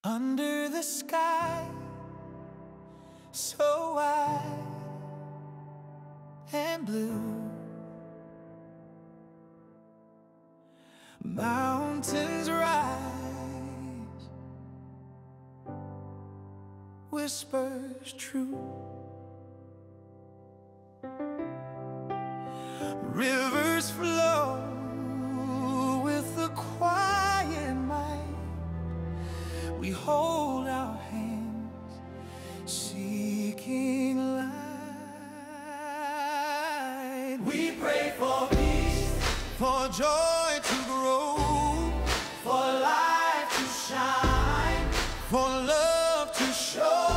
Under the sky so wide and blue, mountains rise, whispers true, rivers flow with a quiet might. We hold our hands, seeking light. We pray for peace, for joy to grow, for light to shine, for love to show.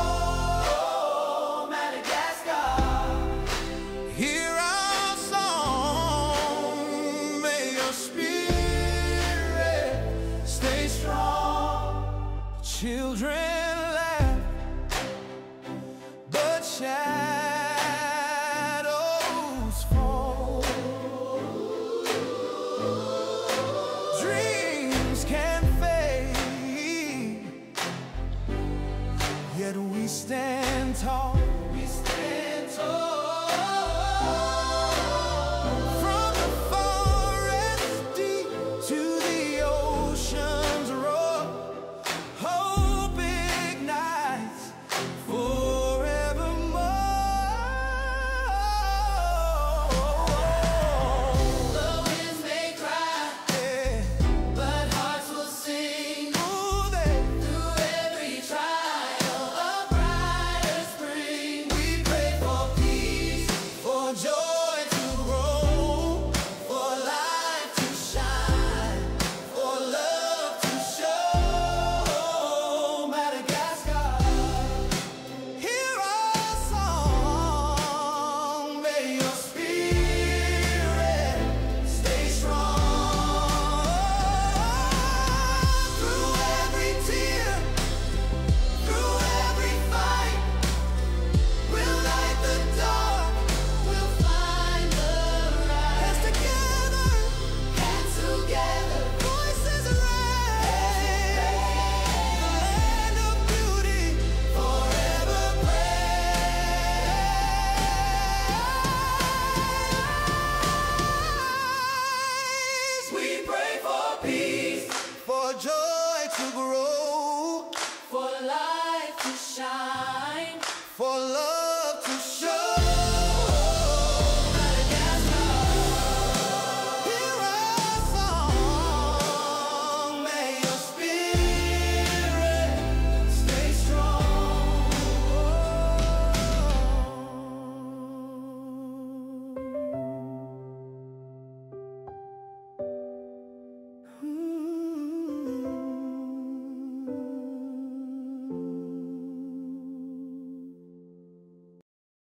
Madagascar, hear our song. May your spirit stay strong. Children laugh, but shadows fall. Dreams can fade, yet we stand tall.